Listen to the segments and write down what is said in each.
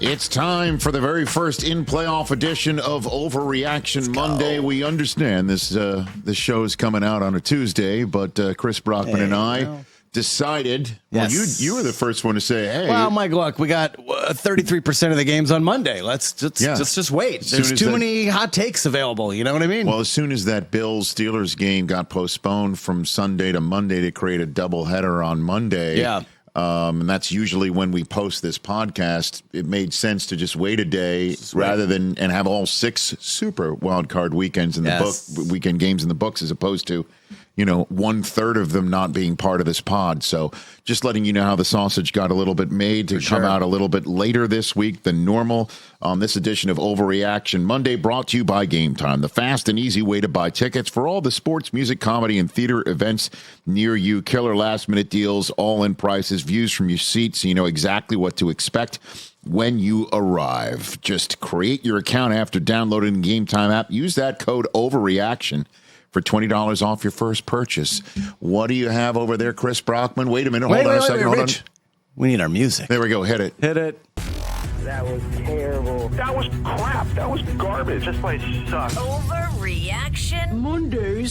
It's time for the very first in-playoff edition of Overreaction Monday. We understand this show is coming out on a Tuesday, but Chris Brockman and I decided, well, you were the first one to say, hey. Well, Mike, look, we got 33% of the games on Monday. Let's just wait. There's too many hot takes available. You know what I mean? Well, as soon as that Bills-Steelers game got postponed from Sunday to Monday to create a doubleheader on Monday, and that's usually when we post this podcast, it made sense to just wait a day rather than and have all 6 super wild card weekends in the book, weekend games in the books, as opposed to, 1/3 of them not being part of this pod. So just letting you know how the sausage got a little bit made to come out a little bit later this week than normal on this edition of Overreaction Monday, brought to you by Game Time, the fast and easy way to buy tickets for all the sports, music, comedy, and theater events near you. Killer last-minute deals, all-in prices, views from your seat, so you know exactly what to expect when you arrive. Just create your account after downloading the Game Time app. Use that code Overreaction for $20 off your first purchase. What do you have over there, Chris Brockman? Wait a minute. Hold on a second. Hold on. We need our music. There we go. Hit it. Hit it. That was terrible. That was crap. That was garbage. This place sucks. Overreaction Monday.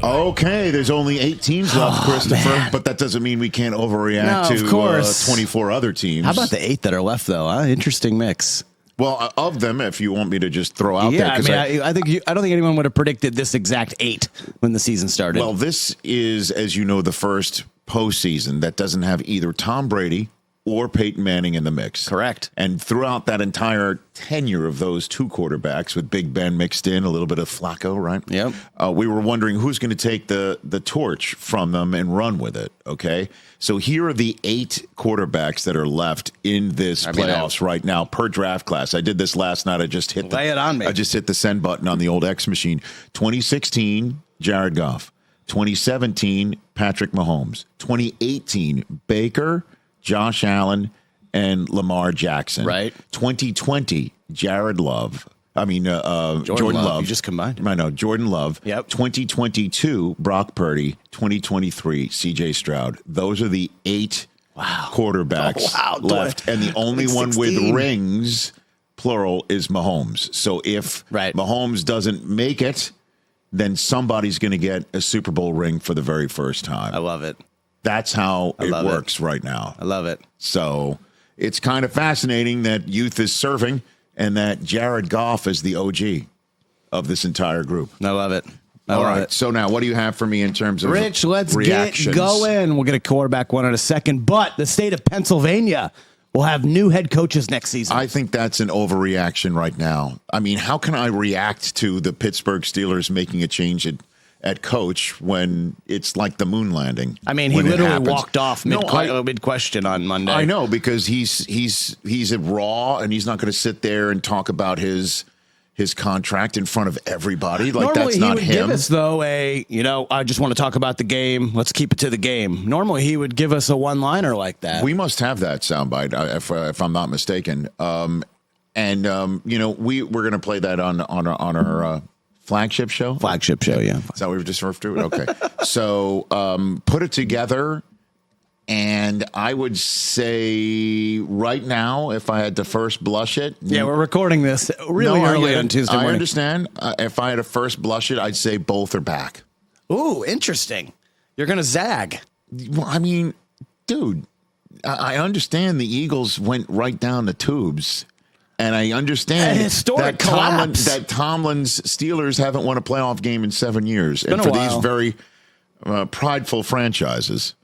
Okay, there's only 8 teams left, Christopher, but that doesn't mean we can't overreact to 24 other teams. How about the 8 that are left, though? Interesting mix. Well, of them, if you want me to just throw out there. I don't think anyone would have predicted this exact 8 when the season started. Well, this is, as you know, the first postseason that doesn't have either Tom Brady or Peyton Manning in the mix. Correct. And throughout that entire tenure of those 2 quarterbacks, with Big Ben mixed in, a little bit of Flacco, right? Yep. We were wondering who's going to take the torch from them and run with it, okay? So here are the 8 quarterbacks that are left in this playoffs right now per draft class. I did this last night. I just hit Lay it on me. I just hit the send button on the old X machine. 2016, Jared Goff. 2017, Patrick Mahomes. 2018, Baker, Josh Allen, and Lamar Jackson. Right. 2020, Jordan Love. You just combined. I know, Jordan Love. Yep. 2022, Brock Purdy. 2023, CJ Stroud. Those are the 8 quarterbacks left. And the only one with rings, plural, is Mahomes. So if Mahomes doesn't make it, then somebody's going to get a Super Bowl ring for the very first time. I love it. That's how it works right now. I love it. So it's kind of fascinating that youth is serving and that Jared Goff is the OG of this entire group. I love it. All right. So now what do you have for me in terms of Rich, let's reactions? get going. We'll get a quarterback one in a second, but the state of Pennsylvania will have new head coaches next season. I think that's an overreaction right now. I mean, how can I react to the Pittsburgh Steelers making a change at coach when it's like the moon landing? I mean, he literally walked off mid-question on Monday. I know, because he's raw, and he's not going to sit there and talk about his contract in front of everybody. Like, normally that's not he would him. give us, though, I just want to talk about the game. Let's keep it to the game. Normally he would give us a one-liner like that. We must have that soundbite, if I'm not mistaken. We're going to play that on our flagship show? Flagship show, yeah. Is that what we just referred to? Okay. So put it together, and I would say right now, if I had to first blush it. Yeah, we're recording this really early on Tuesday morning. I understand. If I had to first blush it, I'd say both are back. Ooh, interesting. You're going to zag. Well, I mean, dude, I understand the Eagles went right down the tubes. And I understand that Tomlin's Steelers haven't won a playoff game in 7 years. And for these very prideful franchises,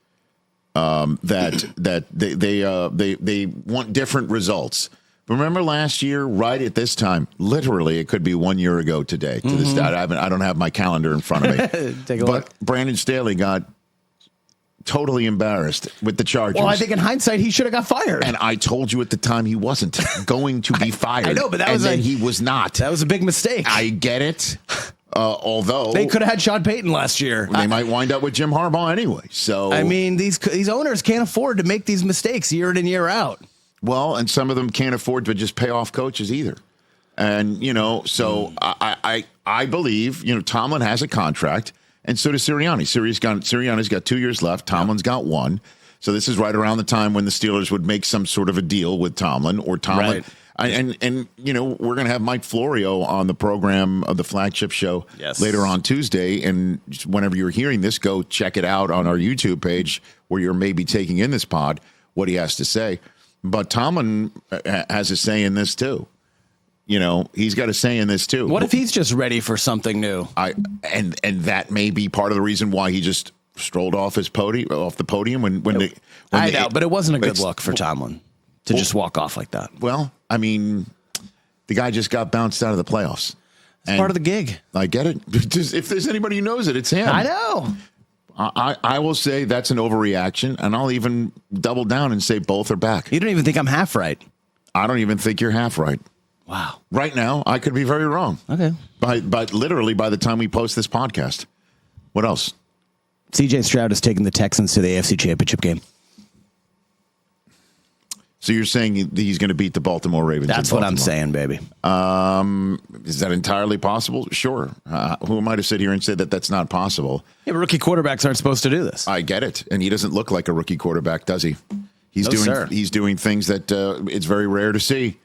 that they want different results. Remember last year, right at this time, literally, it could be 1 year ago today. To this day, I don't have my calendar in front of me. Take a look. Brandon Staley got totally embarrassed with the Chargers. Well, I think in hindsight, he should have got fired. And I told you at the time he wasn't going to be fired. I know, but he was not. That was a big mistake. I get it. Although they could have had Sean Payton last year. They might wind up with Jim Harbaugh anyway. So I mean, these owners can't afford to make these mistakes year in and year out. Well, and some of them can't afford to just pay off coaches either. And, so I believe, Tomlin has a contract. And so does Sirianni. Sirianni's got 2 years left. Tomlin's got 1. So this is right around the time when the Steelers would make some sort of a deal with Tomlin, or Tomlin. Right. And we're going to have Mike Florio on the program of the flagship show later on Tuesday. And whenever you're hearing this, go check it out on our YouTube page where you're maybe taking in this pod, what he has to say. But Tomlin has a say in this too. He's got a say in this too. What if he's just ready for something new? And that may be part of the reason why he just strolled off the podium I know, but it wasn't a good look for Tomlin to just walk off like that. Well, I mean, the guy just got bounced out of the playoffs. It's part of the gig. I get it. If there's anybody who knows it, it's him. I know. I will say that's an overreaction, and I'll even double down and say both are back. You don't even think I'm half right. I don't even think you're half right. Wow. Right now, I could be very wrong. Okay. But literally by the time we post this podcast. What else? CJ Stroud has taken the Texans to the AFC Championship game. So you're saying he's going to beat the Baltimore Ravens? That's what I'm saying, baby. Is that entirely possible? Sure. Who am I to sit here and say that that's not possible? Yeah, but rookie quarterbacks aren't supposed to do this. I get it. And he doesn't look like a rookie quarterback, does he? He's doing things that it's very rare to see.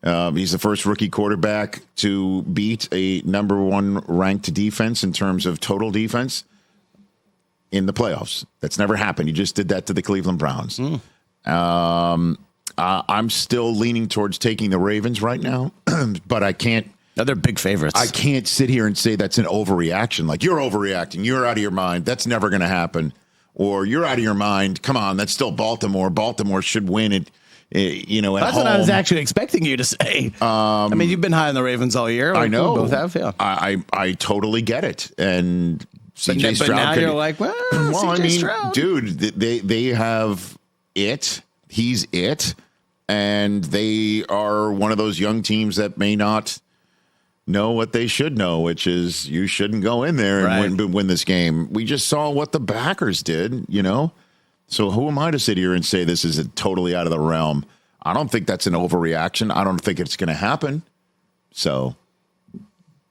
He's the first rookie quarterback to beat a number one ranked defense in terms of total defense in the playoffs. That's never happened. He just did that to the Cleveland Browns. I'm still leaning towards taking the Ravens right now, but I can't. No, they're big favorites. I can't sit here and say that's an overreaction. Like, you're overreacting. You're out of your mind. That's never going to happen. Or you're out of your mind. Come on, that's still Baltimore. Baltimore should win it. That's home. What I was actually expecting you to say. I mean, you've been high on the Ravens all year. I know. We both have, yeah. I totally get it. And CJ Stroud. But now you're like, well, CJ Stroud. Dude, they have it. He's it. And they are one of those young teams that may not know what they should know, which is you shouldn't go in there and win this game. We just saw what the Packers did, So who am I to sit here and say this is totally out of the realm? I don't think that's an overreaction. I don't think it's going to happen. So.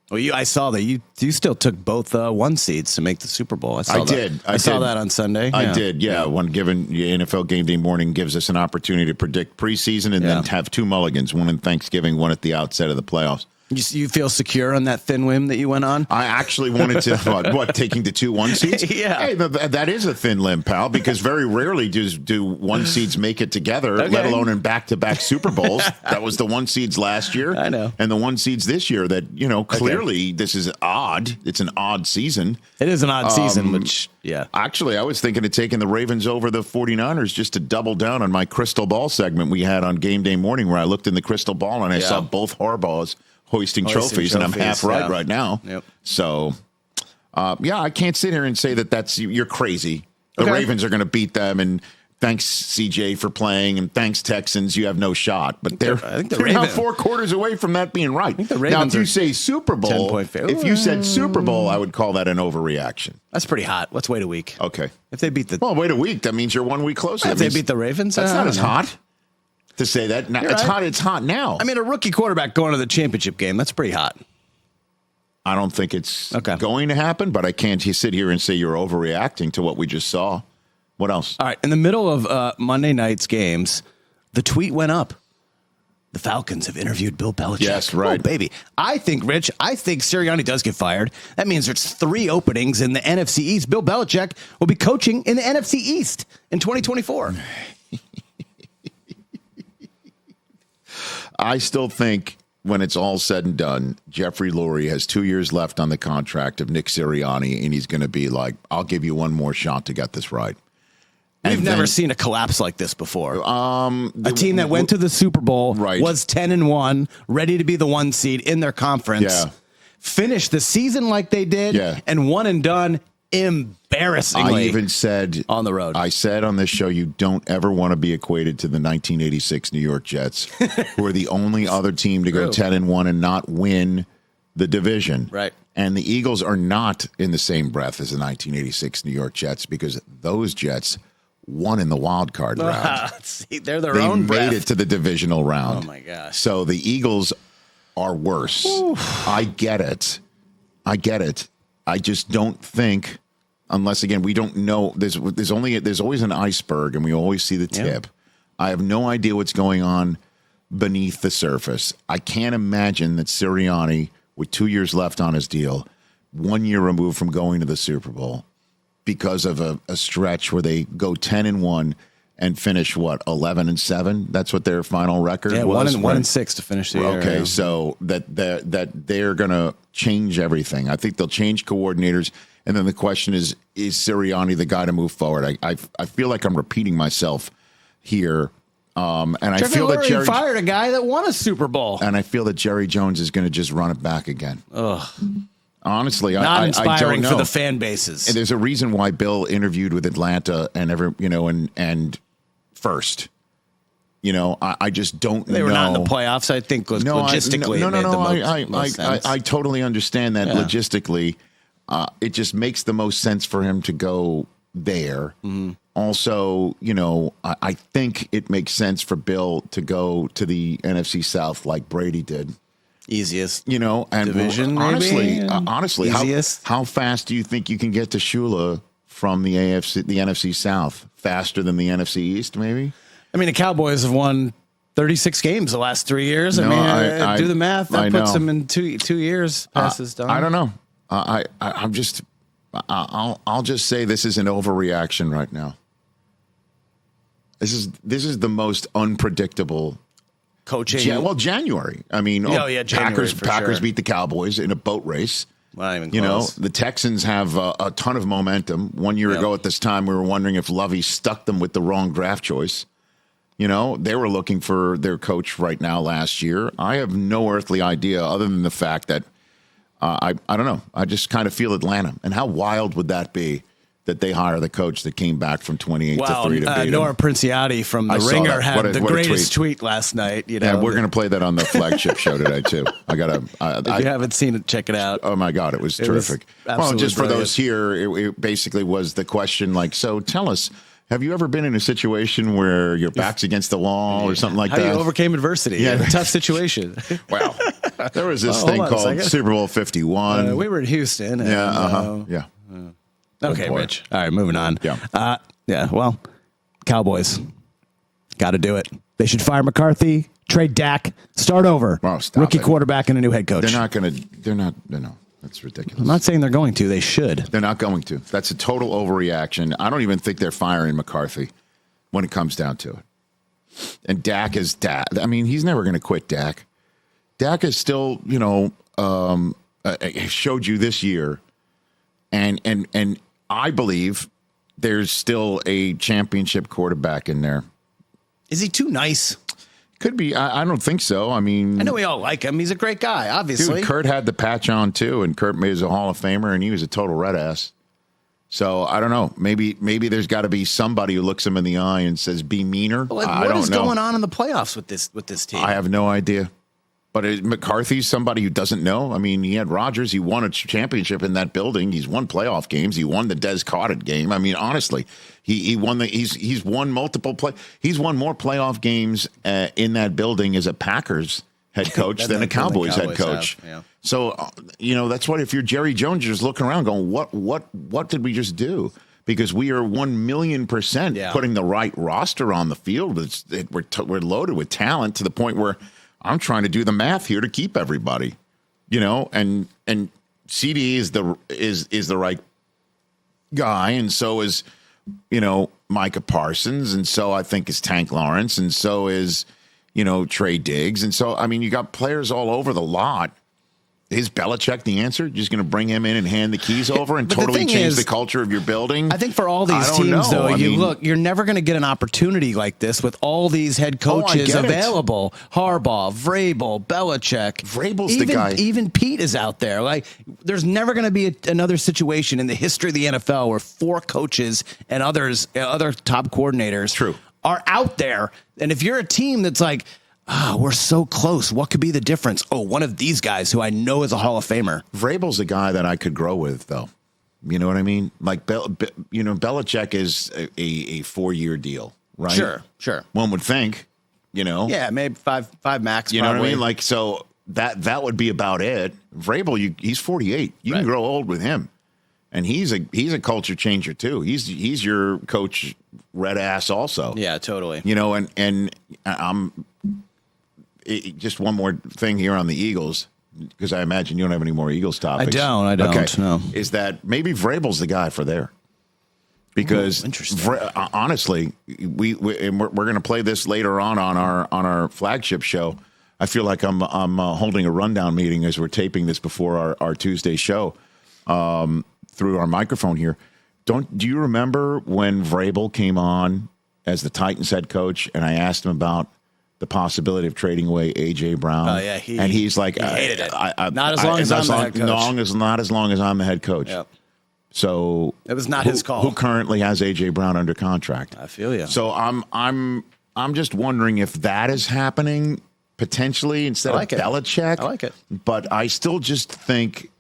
Well, I saw that you still took both 1 seeds to make the Super Bowl. I did. I saw that on Sunday. I did, yeah. When given NFL Game Day morning gives us an opportunity to predict preseason and then have 2 mulligans, one in Thanksgiving, one at the outset of the playoffs. You feel secure on that thin limb that you went on? I actually wanted to, taking the 2 1 seeds? Yeah. Hey, that is a thin limb, pal, because very rarely do 1 seeds make it together, let alone in back-to-back Super Bowls. That was the 1 seeds last year. I know. And the 1 seeds this year that, clearly this is odd. It's an odd season. It is an odd season, which, yeah. Actually, I was thinking of taking the Ravens over the 49ers just to double down on my crystal ball segment we had on Game Day morning where I looked in the crystal ball and I saw both Harbaughs hoisting trophies, and I'm half right now. Yep. So, I can't sit here and say that you're crazy. The Ravens are going to beat them, and thanks, CJ, for playing, and thanks, Texans, you have no shot. But they're now 4 quarters away from that being right. I think the Ravens now, if you say Super Bowl, if you said Super Bowl, I would call that an overreaction. That's pretty hot. Let's wait a week. Okay. If they beat wait a week, that means you're 1 week closer. If they beat the Ravens, that's not as hot. To say that it's hot now. I mean, a rookie quarterback going to the championship game, that's pretty hot. I don't think it's going to happen, but I can't sit here and say you're overreacting to what we just saw. What else? All right. In the middle of Monday night's games, the tweet went up. The Falcons have interviewed Bill Belichick. Yes, right. Oh, baby. Rich, I think Sirianni does get fired. That means there's 3 openings in the NFC East. Bill Belichick will be coaching in the NFC East in 2024. I still think when it's all said and done, Jeffrey Lurie has 2 years left on the contract of Nick Sirianni, and he's going to be like, I'll give you one more shot to get this right. We've never seen a collapse like this before. A team that went to the Super Bowl, was 10-1, ready to be the 1 seed in their conference, finished the season like they did, and one and done embarrassingly. I even said on the road. I said on this show, you don't ever want to be equated to the 1986 New York Jets, who are the only other team to go 10-1 and not win the division. Right. And the Eagles are not in the same breath as the 1986 New York Jets because those Jets won in the wild card round. See, they're their own breath. They made it to the divisional round. Oh my gosh. So the Eagles are worse. Oof. I get it. I just don't think unless again we don't know. There's always an iceberg, and we always see the tip. I have no idea what's going on beneath the surface. I can't imagine that Sirianni, with 2 years left on his deal, 1 year removed from going to the Super Bowl, because of a stretch where they go 10-1 and finish 11-7. That's what their final record was. 1-6 to finish the year. Okay, so that they're going to change everything. I think they'll change coordinators, and then the question is Sirianni the guy to move forward? I feel like I'm repeating myself here. And I feel that Jerry fired a guy that won a Super Bowl, and I feel that Jerry Jones is going to just run it back again. Ugh. Honestly, not inspiring I don't know. for the fan bases. And there's a reason why Bill interviewed with Atlanta and first. I just don't know. They were not in the playoffs. I think logistically. I totally understand that logistically. It just makes the most sense for him to go there. Mm-hmm. Also, I think it makes sense for Bill to go to the NFC South like Brady did. Easiest, and division. Honestly, easiest. How fast do you think you can get to Shula from the NFC South? Faster than the NFC East, maybe? I mean, the Cowboys have won 36 games the last 3 years. Do the math. That puts them in 2 years past this done. I don't know. I'll just say this is an overreaction right now. This is the most unpredictable coaching. January. I mean, January Packers beat the Cowboys in a boat race. Not even close. The Texans have a ton of momentum. 1 year ago at this time, we were wondering if Lovey stuck them with the wrong draft choice. They were looking for their coach right now last year. I have no earthly idea other than the fact that I don't know. I just kind of feel Atlanta. And how wild would that be that they hire the coach that came back from 28-3 to beat Nora Princiati from The Ringer had the greatest tweet last night. Yeah, we're going to play that on the flagship show today, too. If you haven't seen it, check it out. Oh, my God, it was terrific. Well, just for those here, it basically was the question, so tell us, have you ever been in a situation where your back's against the wall or something like that? How you overcame adversity. Yeah, a tough situation. Well, there was this thing called Super Bowl 51. We were in Houston. Yeah. Okay, Rich. All right, moving on. Yeah. Well, Cowboys. Got to do it. They should fire McCarthy, trade Dak, start over. Oh, rookie quarterback and a new head coach. No, that's ridiculous. I'm not saying they're going to. They should. They're not going to. That's a total overreaction. I don't even think they're firing McCarthy when it comes down to it. And Dak is Dak. I mean, he's never going to quit Dak. Dak is still, showed you this year. And I believe there's still a championship quarterback in there. Is he too nice? Could be. I don't think so. I mean, I know we all like him. He's a great guy, obviously. Dude, Kurt had the patch on too, and Kurt is a Hall of Famer, and he was a total red ass. So I don't know. Maybe there's got to be somebody who looks him in the eye and says, "Be meaner." What is going on in the playoffs with this team? I have no idea. But McCarthy's somebody who doesn't know. I mean, he had Rodgers. He won a championship in that building. He's won playoff games. He won the Des Carter game. I mean, honestly, he's won multiple He's won more playoff games in that building as a Packers head coach than a Cowboys head coach. Yeah. So that's what if you're Jerry Jones, you're just looking around going, what did we just do? Because we are 1,000,000% putting the right roster on the field. We're loaded with talent to the point where I'm trying to do the math here to keep everybody, and CD is the right guy, and so is Micah Parsons, and so I think is Tank Lawrence, and so is Trey Diggs, and so I mean you got players all over the lot. Is Belichick the answer? Just going to bring him in and hand the keys over and totally change the culture of your building? I think for all these teams, though, you're never going to get an opportunity like this with all these head coaches available. Harbaugh, Vrabel, Belichick. Vrabel's the guy. Even Pete is out there. There's never going to be another situation in the history of the NFL where 4 coaches and other top coordinators are out there. And if you're a team that's like, we're so close. What could be the difference? Oh, one of these guys who I know is a Hall of Famer. Vrabel's a guy that I could grow with, though. You know what I mean? Like, Belichick is a 4-year deal, right? Sure. One would think, Yeah, maybe five max. You know what I mean? Like, so that would be about it. Vrabel, he's 48. You can grow old with him. And he's a culture changer too. He's your coach red ass also. Yeah, totally. And just one more thing here on the Eagles, because I imagine you don't have any more Eagles topics. I don't. Okay. No. Is that maybe Vrabel's the guy for there? Because honestly, we're going to play this later on our flagship show. I feel like I'm holding a rundown meeting as we're taping this before our Tuesday show through our microphone here. Do you remember when Vrabel came on as the Titans head coach, and I asked him about the possibility of trading away A.J. Brown? Oh, yeah. And he's like, he hated it. Not as long as I'm the head coach. Not as long as I'm the head coach. Yep. So it was not his call. Who currently has A.J. Brown under contract? I feel you. So I'm just wondering if that is happening potentially instead of Belichick. I like it. But I still just think,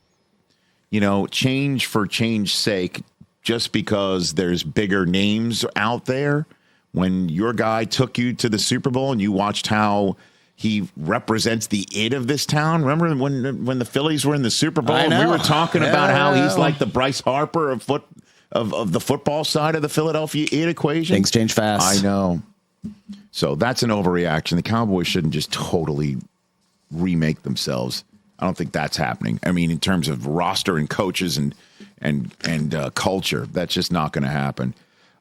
change for change's sake, just because there's bigger names out there. When your guy took you to the Super Bowl and you watched how he represents the it of this town. Remember when the Phillies were in the Super Bowl and we were talking about how he's like the Bryce Harper of the football side of the Philadelphia it equation? Things change fast. I know. So that's an overreaction. The Cowboys shouldn't just totally remake themselves. I don't think that's happening. I mean, in terms of roster and coaches and culture, that's just not going to happen.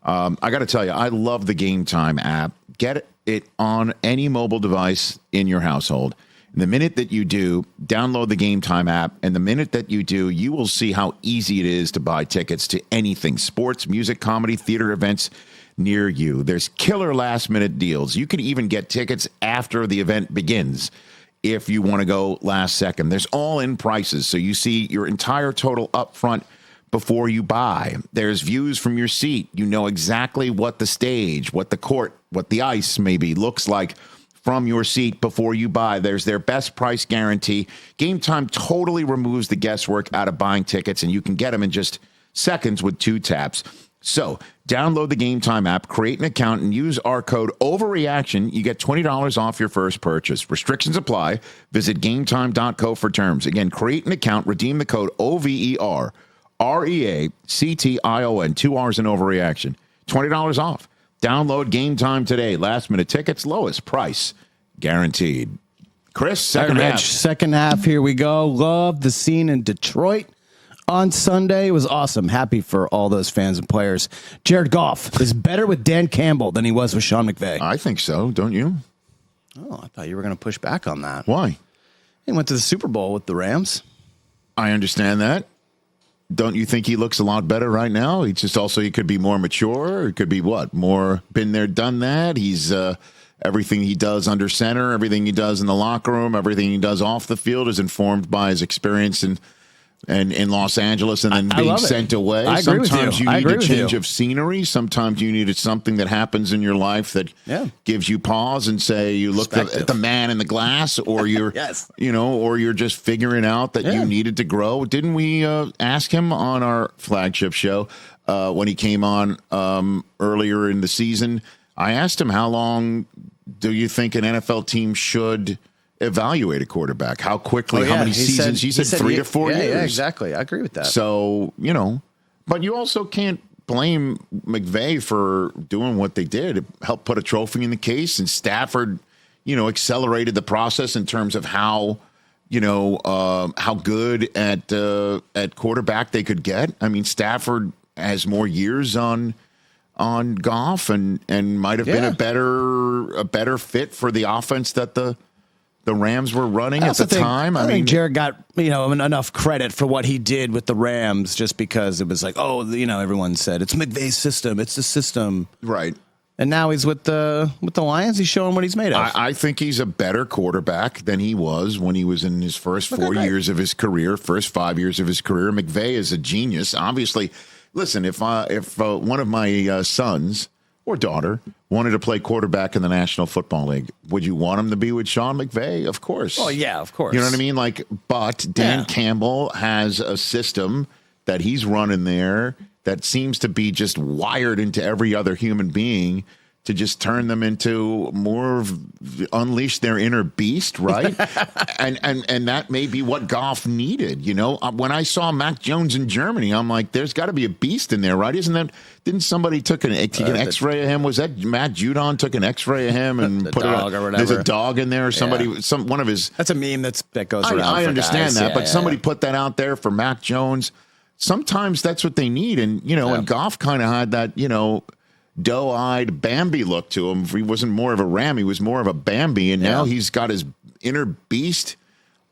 I got to tell you, I love the Game Time app. Get it on any mobile device in your household. And the minute that you do, download the Game Time app. And the minute that you do, you will see how easy it is to buy tickets to anything, sports, music, comedy, theater events near you. There's killer last-minute deals. You can even get tickets after the event begins if you want to go last second. There's all-in prices, so you see your entire total up front before you buy. There's views from your seat. You know exactly what the stage, what the court, what the ice maybe looks like from your seat before you buy. There's their best price guarantee. Game Time totally removes the guesswork out of buying tickets, and you can get them in just seconds with 2 taps. So download the Game Time app, create an account, and use our code OVERREACTION. You get $20 off your first purchase. Restrictions apply. Visit GameTime.co for terms. Again, create an account, redeem the code OVERREACTION, 2 R's in Overreaction. $20 off. Download Game Time today. Last minute tickets, lowest price guaranteed. Chris, second half. Second half, here we go. Love the scene in Detroit on Sunday. It was awesome. Happy for all those fans and players. Jared Goff is better with Dan Campbell than he was with Sean McVay. I think so, don't you? Oh, I thought you were going to push back on that. Why? He went to the Super Bowl with the Rams. I understand that. Don't you think he looks a lot better right now? He could be more mature. It could be more been there, done that. He's everything he does under center, everything he does in the locker room, everything he does off the field is informed by his experience in Los Angeles and then being sent away. Sometimes you need a change of scenery. Sometimes you need something that happens in your life that gives you pause and say you look at the man in the glass, or you're or you're just figuring out that you needed to grow. Didn't we ask him on our flagship show when he came on earlier in the season? I asked him, how long do you think an NFL team should evaluate a quarterback? How quickly? How many seasons? He said 3 to 4 years. Yeah, exactly. I agree with that. So, but you also can't blame McVay for doing what they did. It helped put a trophy in the case, and Stafford, accelerated the process in terms of how good at quarterback they could get. I mean, Stafford has more years on Goff and might have been a better fit for the offense that the Rams were running at the time. I mean, Jared got, enough credit for what he did with the Rams just because it was like, everyone said it's McVay's system. It's the system. Right. And now he's with the Lions. He's showing what he's made of. I think he's a better quarterback than he was when he was in his first 4 years of his career, first 5 years of his career. McVay is a genius. Obviously, listen, if one of my sons or daughter wanted to play quarterback in the National Football League, would you want him to be with Sean McVay? Of course. Oh, yeah, of course. You know what I mean? But Dan Campbell has a system that he's running there that seems to be just wired into every other human being to just turn them into unleash their inner beast, right? and that may be what Goff needed. When I saw Mac Jones in Germany, I'm like, there's got to be a beast in there, right? Didn't somebody take an X-ray of him? Was that Matt Judon took an X-ray of him and put dog or whatever? There's a dog in there. Somebody, one of his. That's a meme that goes around. I understand guys. that, but somebody put that out there for Mac Jones. Sometimes that's what they need, and and Goff kind of had that, doe-eyed Bambi look to him. He wasn't more of a ram, he was more of a Bambi, and now he's got his inner beast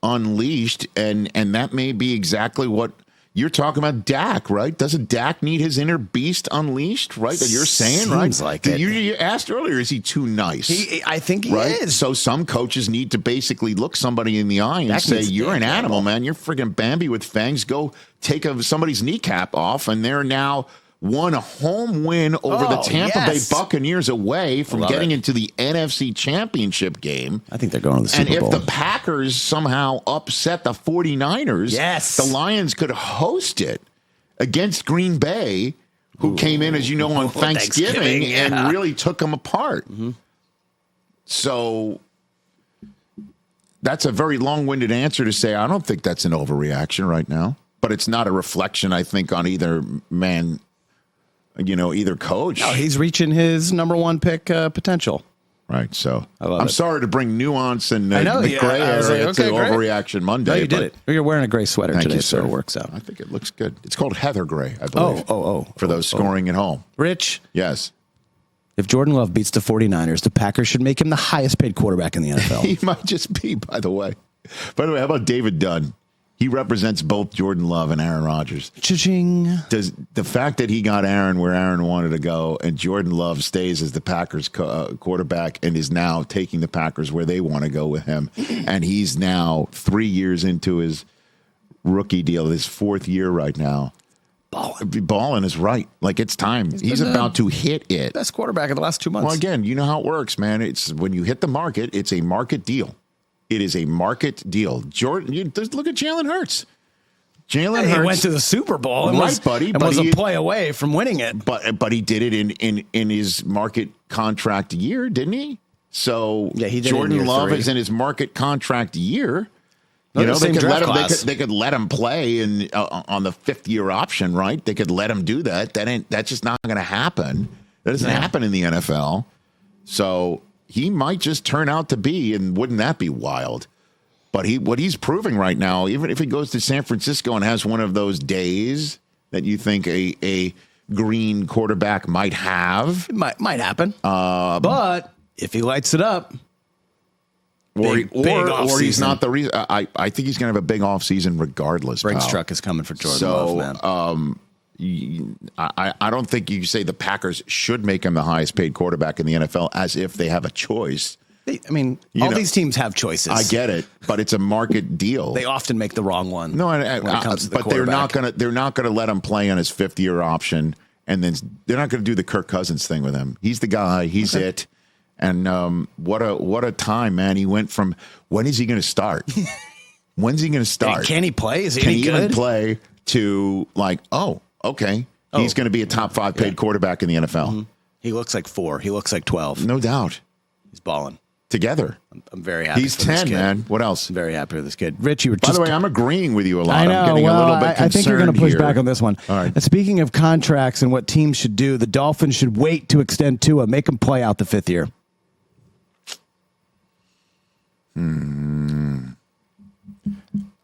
unleashed, and that may be exactly what you're talking about. Dak, right? Doesn't Dak need his inner beast unleashed, right? That you're saying, right? Seems like it. You asked earlier, is he too nice? I think he is. So some coaches need to basically look somebody in the eye and say, you're an animal, man. You're friggin' Bambi with fangs. Go take somebody's kneecap off, and they're now won a home win over the Tampa Bay Buccaneers away from getting into the NFC Championship game. I think they're going to the Super Bowl. And if the Packers somehow upset the 49ers, the Lions could host it against Green Bay, who came in, as you know, on Thanksgiving and really took them apart. Mm-hmm. So that's a very long-winded answer to say I don't think that's an overreaction right now. But it's not a reflection, I think, on either man, either coach. No, he's reaching his number one pick potential. Right. So I'm sorry to bring nuance and gray area to Overreaction Monday. No, you did it. You're wearing a gray sweater today, so it works out. I think it looks good. It's called Heather Gray, I believe. For those scoring at home. Rich? Yes. If Jordan Love beats the 49ers, the Packers should make him the highest paid quarterback in the NFL. He might just be, by the way. By the way, how about David Dunn? He represents both Jordan Love and Aaron Rodgers. Cha-ching. Does the fact that he got Aaron where Aaron wanted to go and Jordan Love stays as the Packers quarterback and is now taking the Packers where they want to go with him, and he's now 3 years into his rookie deal, his fourth year right now. Balling is right. Like, it's time. He's about to hit it. Best quarterback in the last 2 months. Well, again, you know how it works, man. It's when you hit the market, it's a market deal. It is a market deal. Jordan, look at Jalen Hurts. Jalen Hurts. He went to the Super Bowl and was a play away from winning it. But he did it in his market contract year, didn't he? So he did. Jordan Love is in his market contract year. They could let him play on the 5th year option, right? They could let him do that. That's just not going to happen. That doesn't happen in the NFL. So he might just turn out to be, and wouldn't that be wild? But what he's proving right now, even if he goes to San Francisco and has one of those days that you think a green quarterback might have. It might happen. But if he lights it up, or he's not the reason. I think he's going to have a big offseason regardless. Brinks truck is coming for Jordan Love, man. I don't think you say the Packers should make him the highest paid quarterback in the NFL as if they have a choice. These teams have choices. I get it, but it's a market deal. They often make the wrong one. No, but they're not going to let him play on his 5th year option, and then they're not going to do the Kirk Cousins thing with him. He's the guy. He's it. And what a time, man! He went from when is he going to start? When's he going to start? Can he play? Is he any good? Can he even play? To okay. He's going to be a top 5 paid quarterback in the NFL. Mm-hmm. He looks like 4. He looks like 12. No doubt. He's balling. Together. I'm very happy. He's 10, man. What else? I'm very happy with this kid. Rich, By the way, I'm agreeing with you a lot. I know. I'm getting a little bit concerned. I think you're going to push back on this one. All right. Speaking of contracts and what teams should do, the Dolphins should wait to extend Tua, make him play out the 5th year.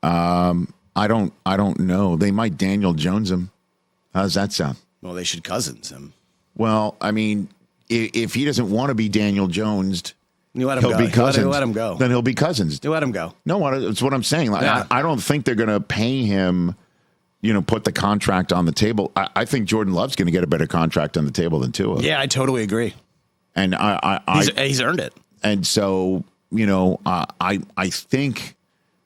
I don't know. They might Daniel Jones him. How does that sound? Well, they should Cousins him. Well, I mean, if he doesn't want to be Daniel Jonesed, you let him go. Be Cousins. Let him go. Then he'll be Cousins. You let him go. No, it's what I'm saying. I don't think they're going to pay him, put the contract on the table. I think Jordan Love's going to get a better contract on the table than Tua. Yeah, I totally agree. And he's earned it. And so, I think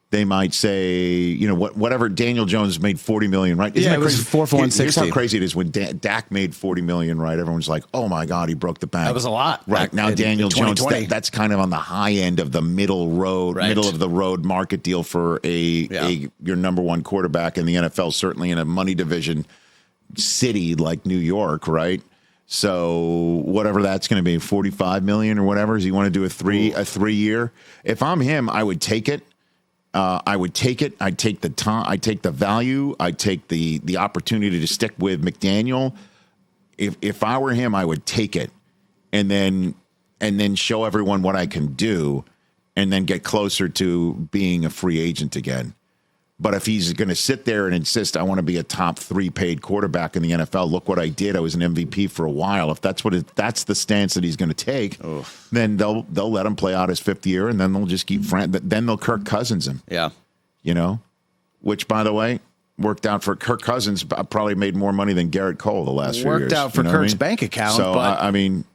they might say, whatever Daniel Jones made $40 million, right? It was 4 for 160. Here's how crazy it is when Dak made $40 million, right? Everyone's like, oh my God, he broke the bank. That was a lot. Right. Now Daniel Jones, that's kind of on the high end of the middle of the road market deal for your number one quarterback in the NFL, certainly in a money division city like New York, right? So whatever that's going to be, $45 million or whatever. Does he want to do a 3-year? If I'm him, I would take it. I'd take the time. I'd take the value. I'd take the opportunity to stick with McDaniel. If I were him, I would take it, and then show everyone what I can do, and then get closer to being a free agent again. But if he's going to sit there and insist, I want to be a top 3 paid quarterback in the NFL, look what I did. I was an MVP for a while. If that's that's the stance that he's going to take, then they'll let him play out his 5th year, and then they'll just keep then they'll Kirk Cousins him. Yeah. Which, by the way, worked out for Kirk Cousins. Probably made more money than Garrett Cole the last few years. Worked out for Kirk's bank account. So, but I don't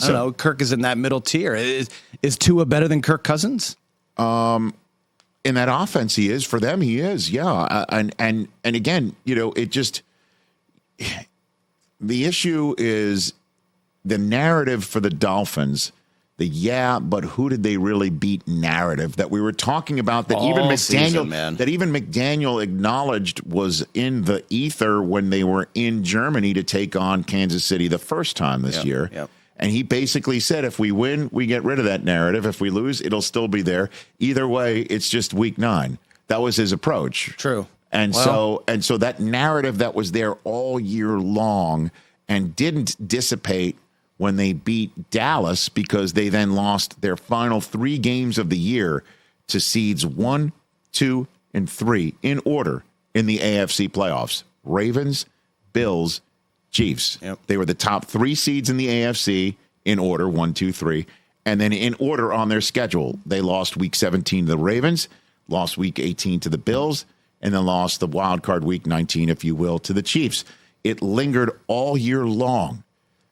know. Kirk is in that middle tier. Is Tua better than Kirk Cousins? In that offense, he is. For them, he is. Yeah. And again, it just, the issue is the narrative for the Dolphins, but who did they really beat narrative that we were talking about, that even McDaniel acknowledged was in the ether when they were in Germany to take on Kansas City the first time this year. Yep. And he basically said, if we win, we get rid of that narrative. If we lose, it'll still be there. Either way, it's just week 9. That was his approach. True. And so that narrative that was there all year long and didn't dissipate when they beat Dallas, because they then lost their final 3 games of the year to seeds 1, 2, and 3 in order in the AFC playoffs. Ravens, Bills, Chiefs. Yep. They were the top 3 seeds in the AFC in order, 1, 2, 3. And then in order on their schedule, they lost week 17 to the Ravens, lost week 18 to the Bills, and then lost the wild card week 19, if you will, to the Chiefs. It lingered all year long.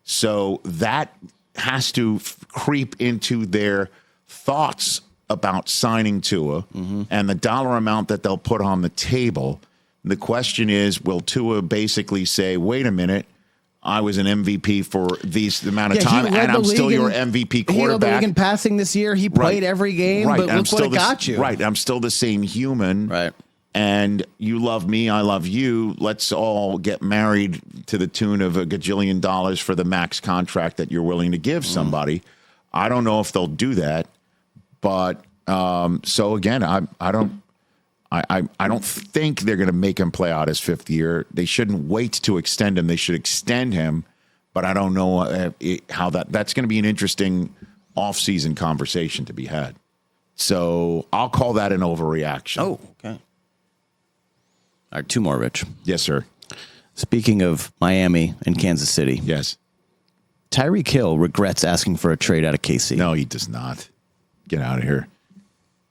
So that has to creep into their thoughts about signing Tua and the dollar amount that they'll put on the table. The question is, will Tua basically say, wait a minute, I was an MVP for the amount of time, and I'm still your MVP quarterback. He led the league in passing this year. He played every game, but look what it got you. Right, I'm still the same human. Right. And you love me, I love you. Let's all get married to the tune of $1 gajillion for the max contract that you're willing to give somebody. I don't know if they'll do that, but so again, I don't think they're going to make him play out his 5th year. They shouldn't wait to extend him. They should extend him, but I don't know how that's going to be an interesting offseason conversation to be had. So I'll call that an overreaction. Oh, okay. All right, 2 more, Rich. Yes, sir. Speaking of Miami and Kansas City. Yes. Tyreek Hill regrets asking for a trade out of KC. No, he does not. Get out of here.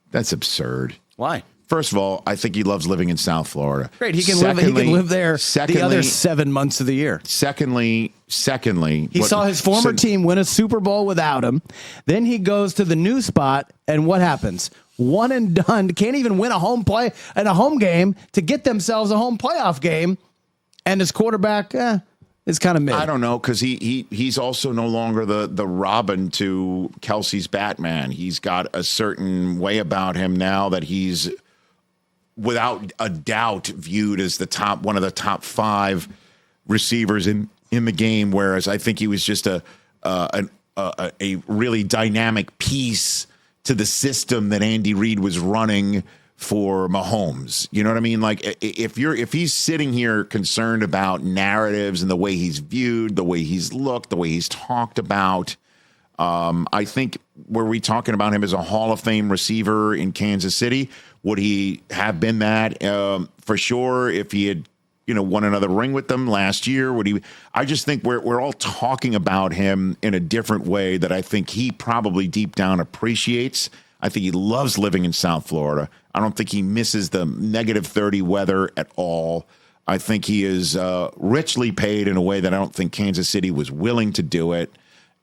That's absurd. Why? First of all, I think he loves living in South Florida. Great, he can live there the other 7 months of the year. Secondly, he saw his former team win a Super Bowl without him. Then he goes to the new spot, and what happens? One and done. Can't even win a home game to get themselves a home playoff game. And his quarterback is kind of mid. I don't know, because he's also no longer the Robin to Kelsey's Batman. He's got a certain way about him now that he's, without a doubt, viewed as one of the top 5 receivers in the game. Whereas I think he was just a really dynamic piece to the system that Andy Reid was running for Mahomes. You know what I mean? Like, if he's sitting here concerned about narratives and the way he's viewed, the way he's looked, the way he's talked about, I think, were we talking about him as a Hall of Fame receiver in Kansas City? Would he have been that? For sure, if he had, won another ring with them last year, would he? I just think we're all talking about him in a different way that I think he probably deep down appreciates. I think he loves living in South Florida. I don't think he misses the -30 weather at all. I think he is richly paid in a way that I don't think Kansas City was willing to do it.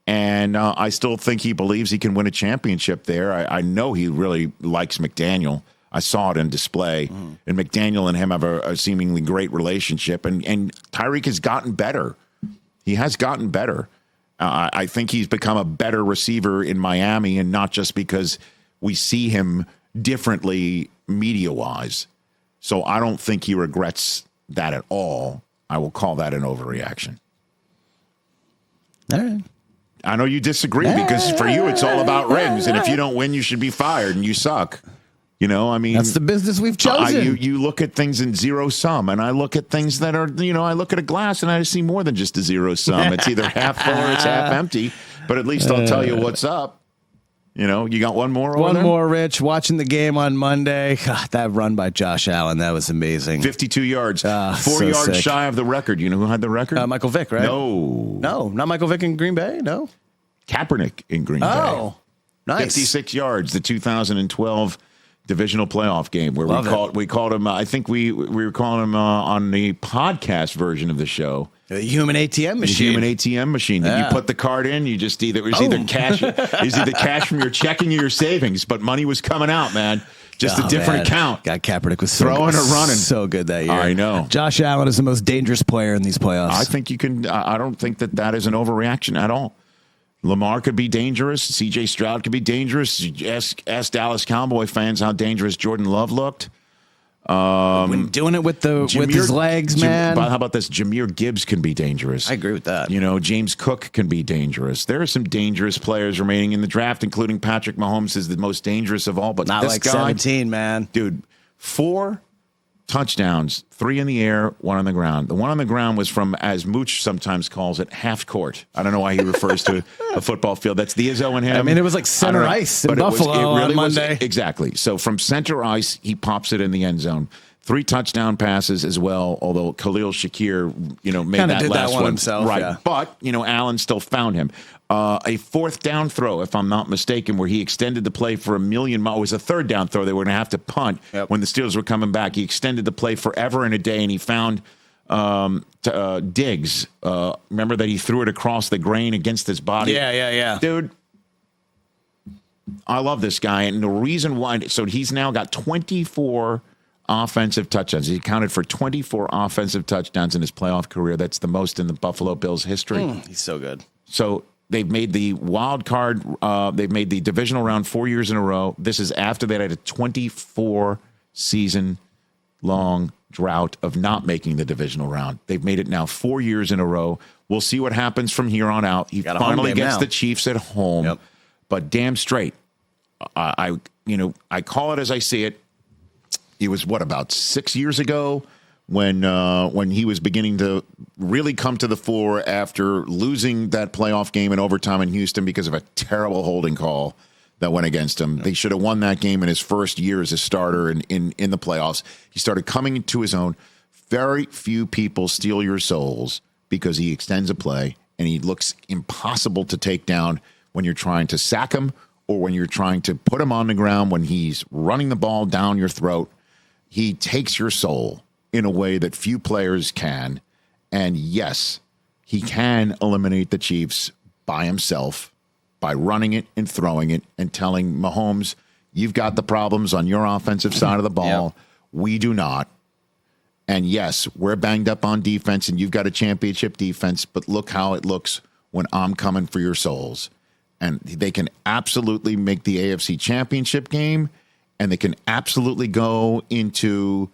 And I still think he believes he can win a championship there. I know he really likes McDaniel. I saw it in display. And McDaniel and him have a seemingly great relationship. And Tyreek has gotten better. He has gotten better. I think he's become a better receiver in Miami, and not just because we see him differently media-wise. So I don't think he regrets that at all. I will call that an overreaction. All right. I know you disagree because for you it's all about rings, and if you don't win, you should be fired and you suck. You know, I mean, that's the business we've chosen. You look at things in zero sum, and I look at things that are, I look at a glass and I see more than just a zero sum. It's either half full or it's half empty, but at least I'll tell you what's up. You got one more over there? One more, Rich. Watching the game on Monday. God, that run by Josh Allen, that was amazing. 52 yards. 4 yards shy of the record. You know who had the record? Michael Vick, right? No, not Michael Vick in Green Bay? No? Kaepernick in Green Bay. Oh, nice. 56 yards, the 2012 divisional playoff game where we called him. I think we were calling him on the podcast version of the show. The human ATM machine. The human ATM machine. Yeah. You put the card in. You just either cash from your checking or your savings, but money was coming out, man. Just a different account. God, Kaepernick was throwing or running so good that year. I know. Josh Allen is the most dangerous player in these playoffs. I think you can. I don't think that is an overreaction at all. Lamar could be dangerous. C.J. Stroud could be dangerous. Ask Dallas Cowboy fans how dangerous Jordan Love looked. When doing it with his legs, man. How about this? Jameer Gibbs can be dangerous. I agree with that. James Cook can be dangerous. There are some dangerous players remaining in the draft, including Patrick Mahomes is the most dangerous of all. But not this like guy, 17, man. Dude, 4 touchdowns, 3 in the air, 1 on the ground. The one on the ground was from, as Mooch sometimes calls it, half court. I don't know why he refers to a football field. That's the Izzo and him. I mean, it was like center ice in Buffalo on Monday. Exactly. So from center ice, he pops it in the end zone. 3 touchdown passes as well, although Khalil Shakir, made Kinda that did last that one himself. Right. Yeah. But, Allen still found him. A 4th down throw, if I'm not mistaken, where he extended the play for 1,000,000 miles. It was a 3rd down throw. They were going to have to punt when the Steelers were coming back. He extended the play forever and a day, and he found Diggs. Remember that he threw it across the grain against his body? Yeah. Dude, I love this guy. And the reason why, so he's now got 24 offensive touchdowns. He accounted for 24 offensive touchdowns in his playoff career. That's the most in the Buffalo Bills history. He's so good. So they've made the wild card. They've made the divisional round 4 years in a row. This is after they had a 24 season long drought of not making the divisional round. They've made it now 4 years in a row. We'll see what happens from here on out. He finally gets the Chiefs at home, but damn straight. I call it as I see it. It was about 6 years ago when he was beginning to really come to the fore after losing that playoff game in overtime in Houston because of a terrible holding call that went against him. They should have won that game in his first year as a starter in the playoffs. He started coming into his own. Very few people steal your souls because he extends a play and he looks impossible to take down when you're trying to sack him or when you're trying to put him on the ground when he's running the ball down your throat. He takes your soul in a way that few players can. And yes, he can eliminate the Chiefs by himself by running it and throwing it and telling Mahomes, you've got the problems on your offensive side of the ball. Yep. We do not. And yes, we're banged up on defense and you've got a championship defense, but look how it looks when I'm coming for your souls. And they can absolutely make the AFC Championship game. And they can absolutely go into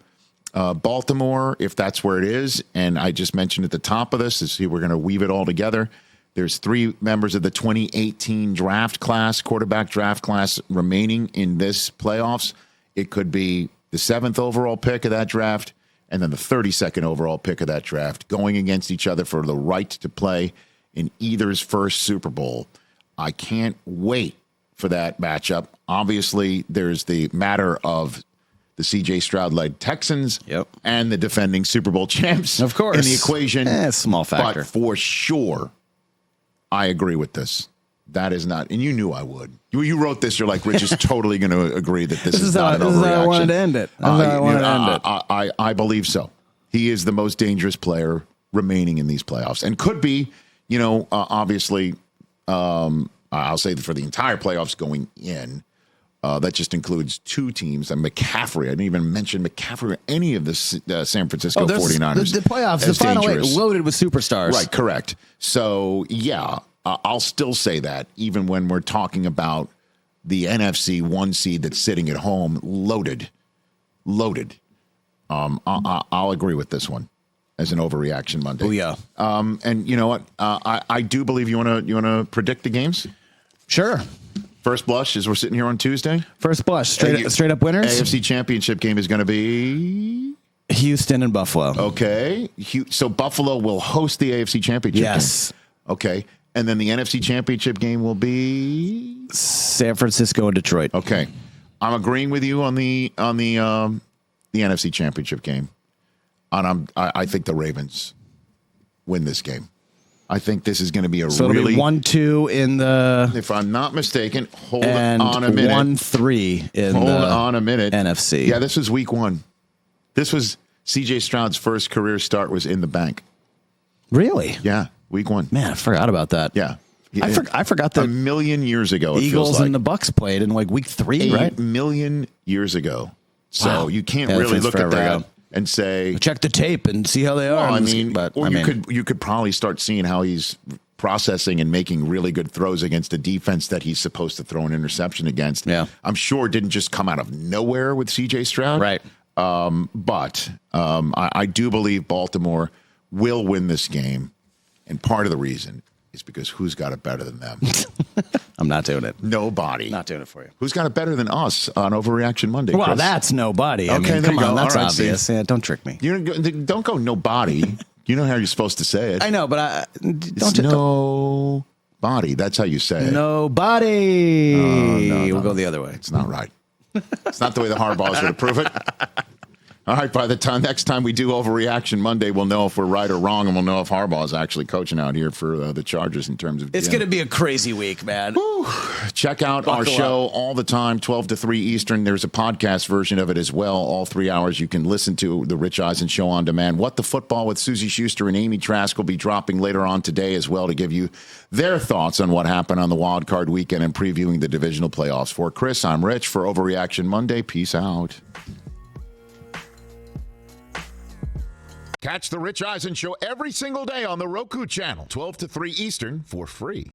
Baltimore if that's where it is. And I just mentioned at the top of this, we're going to weave it all together. There's 3 members of the 2018 quarterback draft class remaining in this playoffs. It could be the 7th overall pick of that draft and then the 32nd overall pick of that draft going against each other for the right to play in either's first Super Bowl. I can't wait for that matchup. Obviously, there's the matter of the C.J. Stroud-led Texans and the defending Super Bowl champs, of course, in the equation. Small factor. But for sure, I agree with this. That is not, and you knew I would. You wrote this, you're like, Rich is totally going to agree that this is not an overreaction. This is how I wanted to end it. I believe so. He is the most dangerous player remaining in these playoffs and could be, obviously, I'll say that for the entire playoffs going in, that just includes 2 teams. And McCaffrey, I didn't even mention McCaffrey or any of the San Francisco 49ers. The playoffs, the final 8 loaded with superstars. Right, correct. So, yeah, I'll still say that, even when we're talking about the NFC 1 seed that's sitting at home, loaded. I'll agree with this one. as an Overreaction Monday. Oh, yeah. And you know what? I do believe you want to predict the games? Sure. First blush as we're sitting here on Tuesday. First blush. Straight up winners. AFC Championship game is going to be Houston and Buffalo. Okay. So Buffalo will host the AFC Championship game. Okay. And then the NFC Championship game will be San Francisco and Detroit. Okay. I'm agreeing with you on the NFC Championship game. And I think the Ravens win this game. I think this is going to be really 1-2 in the. If I'm not mistaken, hold on a minute. 1-3 in hold on a minute. NFC. Yeah, this was week 1. This was C.J. Stroud's first career start was in the bank. Really? Yeah, week 1. Man, I forgot about that. Yeah. I forgot that a million years ago. Eagles and the Bucks played in like week 3, right? 8 million years ago. So wow. You can't really look at that and say check the tape and see how they are. You could probably start seeing how he's processing and making really good throws against a defense that he's supposed to throw an interception against. Yeah, I'm sure it didn't just come out of nowhere with C.J. Stroud, right? But I do believe Baltimore will win this game, and part of the reason is because who's got it better than them? I'm not doing it. Nobody. Not doing it for you. Who's got it better than us on Overreaction Monday? Well, Chris? That's nobody. Okay, come on, that's right, obvious. Yeah, don't trick me. Don't go nobody. You know how you're supposed to say it. I know, but nobody. That's how you say it. Nobody. No, we'll go the other way. It's not right. It's not the way the Harbaughs would approve it. All right, by the time next time we do Overreaction Monday, we'll know if we're right or wrong, and we'll know if Harbaugh is actually coaching out here for the Chargers in terms of. It's going to be a crazy week, man. Whew. Check out our show all the time, 12 to 3 Eastern. There's a podcast version of it as well. All 3 hours you can listen to the Rich Eisen Show on demand. What the Football with Susie Schuster and Amy Trask will be dropping later on today as well to give you their thoughts on what happened on the wild card weekend and previewing the divisional playoffs. For Chris, I'm Rich. For Overreaction Monday, peace out. Catch the Rich Eisen Show every single day on the Roku channel, 12 to 3 Eastern, for free.